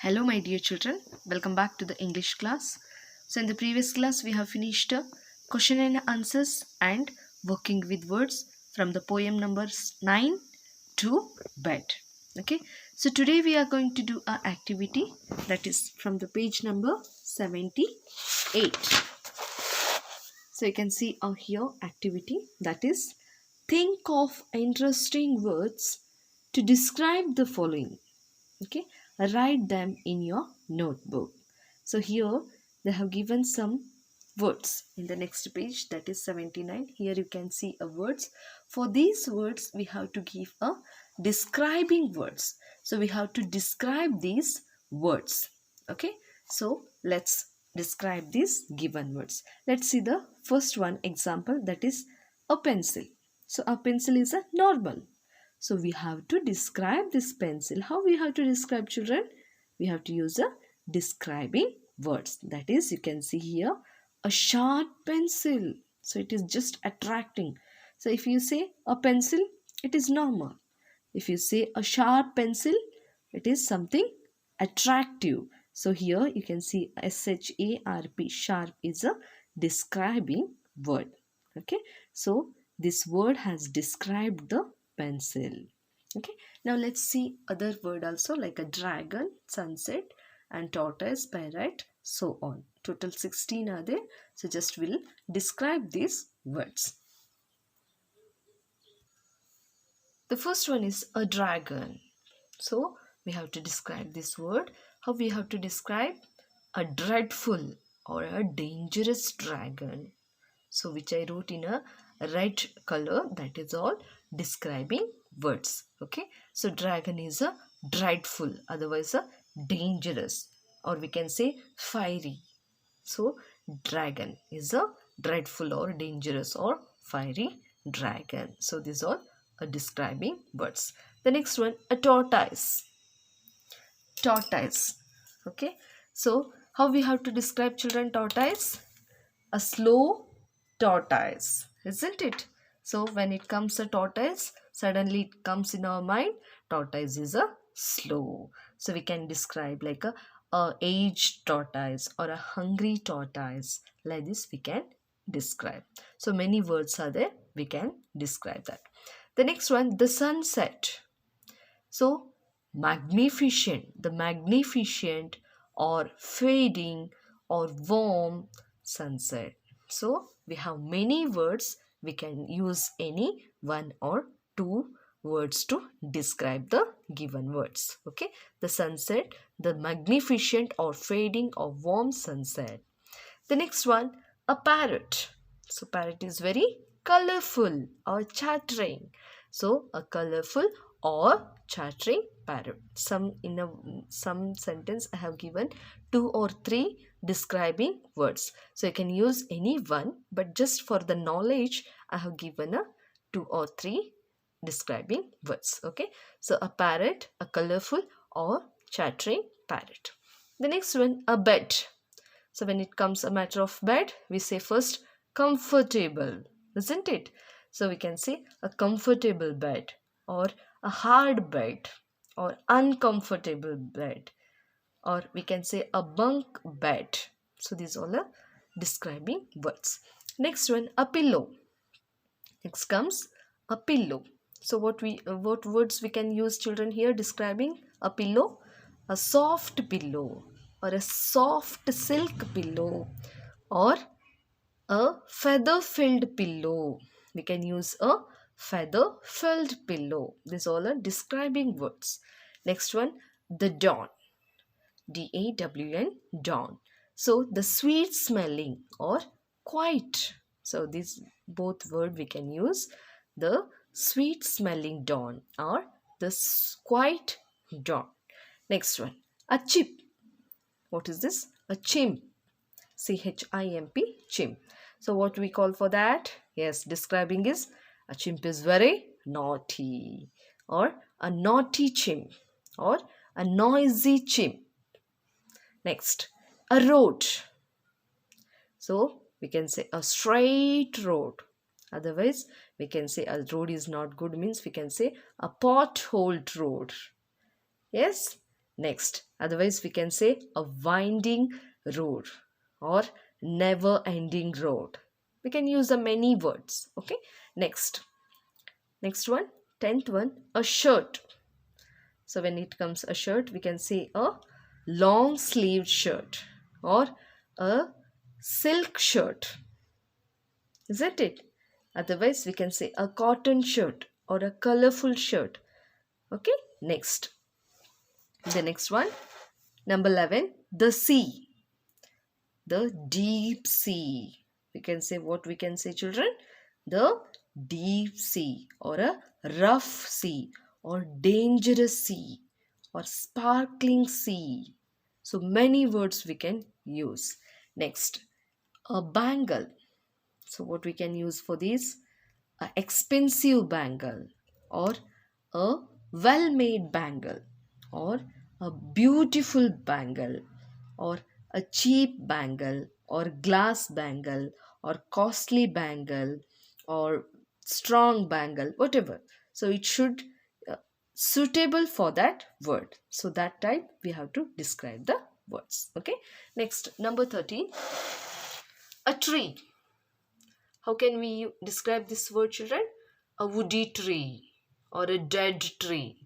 Hello my dear children, welcome back to the English class. So in the previous class we have finished question and answers and working with words from the poem numbers 9 to bed. Okay, so today we are going to do an activity that is from the page number 78. So you can see here activity that is think of interesting words to describe the following. Okay, write them in your notebook. So here they have given some words in the next page, that is 79. Here you can see a words. For these words we have to give a describing words. So we have to describe these words. Okay, so let's describe these given words. Let's see the first one example, that is a pencil. So a pencil is a normal. So we have to describe this pencil. How we have to describe, children? We have to use a describing words. That is, you can see here a sharp pencil. So it is just attracting. So if you say a pencil, it is normal. If you say a sharp pencil, it is something attractive. So here you can see SHARP, sharp is a describing word. Okay, so this word has described the pencil. Okay, now let's see other word also, like a dragon, sunset, and tortoise, parrot, so on. Total 16 are there. So just will describe these words. The first one is a dragon. So we have to describe this word. How we have to describe? A dreadful or a dangerous dragon. So which I wrote in a red color, that is all describing words. Okay, so dragon is a dreadful, otherwise a dangerous, or we can say fiery. So dragon is a dreadful or dangerous or fiery dragon. So these are describing words. The next one, a tortoise. Tortoise. Okay, so how we have to describe, children, tortoise? A slow tortoise, isn't it? So when it comes a tortoise, suddenly it comes in our mind, tortoise is a slow. So we can describe like a aged tortoise or a hungry tortoise. Like this we can describe. So many words are there, we can describe that. The next one, the sunset. So magnificent, the magnificent or fading or warm sunset. So we have many words. We can use any one or two words to describe the given words. Okay, the sunset, the magnificent or fading or warm sunset. The next one, a parrot. So parrot is very colorful or chattering. So a colorful or chattering parrot. Some sentence I have given 2 or 3 describing words. So you can use any one, but just for the knowledge I have given a 2 or 3 describing words. Okay, so a parrot, a colorful or chattering parrot. The next one, a bed. So when it comes a matter of bed, we say first comfortable, isn't it? So we can say a comfortable bed or a hard bed or uncomfortable bed, or we can say a bunk bed. So these all are describing words. Next one, a pillow. Next comes a pillow. So what words we can use, children, here describing a pillow? A soft pillow or a soft silk pillow or a feather filled pillow. We can use a feather filled pillow. These all are describing words. Next one, the dawn. DAWN, dawn. So the sweet smelling or quiet. So these both word we can use, the sweet smelling dawn or the quiet dawn. Next one, a chip. What is this? A chimp. CHIMP, chimp. So what we call for that? Yes, describing is a chimp is very naughty, or a naughty chimp, or a noisy chimp. Next, a road. So we can say a straight road. Otherwise, we can say a road is not good, means we can say a potholed road. Yes. Next, otherwise we can say a winding road or never ending road. We can use the many words. Okay. Next one, 10th one, a shirt. So when it comes a shirt, we can say a long sleeved shirt or a silk shirt, isn't it? Otherwise we can say a cotton shirt or a colorful shirt. Okay. The next one, number 11, the sea, the deep sea. We can say, what we can say, children? The deep sea or a rough sea or dangerous sea or sparkling sea. So many words we can use. Next, a bangle. So what we can use for these? A expensive bangle or a well-made bangle or a beautiful bangle or a cheap bangle or glass bangle or costly bangle or strong bangle, whatever. So it should suitable for that word. So that type we have to describe the words. Okay. Next, number 13, a tree. How can we describe this word, children? A woody tree or a dead tree,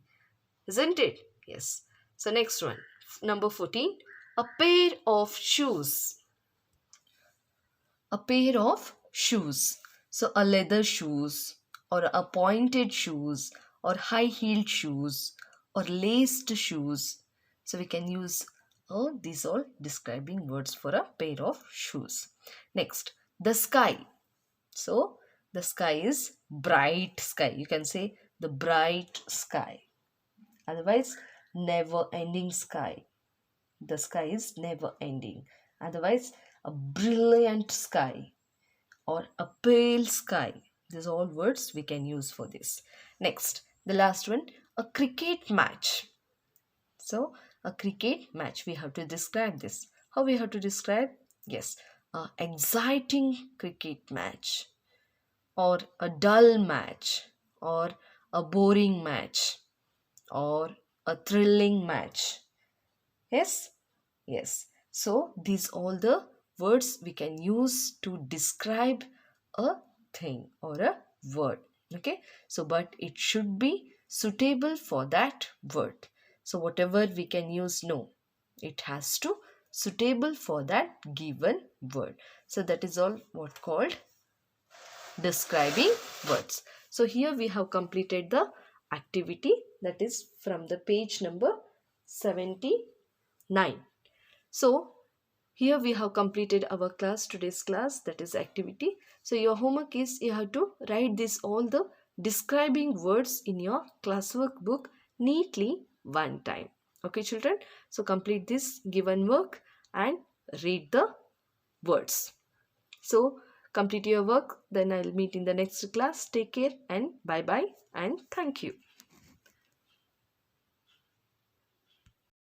isn't it? Yes. So next one, number 14, a pair of shoes. A pair of shoes. So a leather shoes or a pointed shoes or high heeled shoes or laced shoes. So we can use these all describing words for a pair of shoes. Next, the sky. So the sky is bright sky. You can say the bright sky. Otherwise, never ending sky. The sky is never ending. Otherwise, a brilliant sky or a pale sky. These are all words we can use for this. Next, the last one, a cricket match. So, a cricket match, we have to describe this. How we have to describe? Yes, a exciting cricket match or a dull match or a boring match or a thrilling match. Yes. Yes. So these all the words we can use to describe a thing or a word. Okay. So but it should be suitable for that word. So whatever we can use, no, it has to suitable for that given word. So that is all what called describing words. So here we have completed the activity, that is from the page number 79. So here we have completed our class, today's class, that is activity. So your homework is you have to write this all the describing words in your classwork book neatly one time. Okay children, so complete this given work and read the words. So complete your work, then I'll meet in the next class. Take care and bye bye and thank you.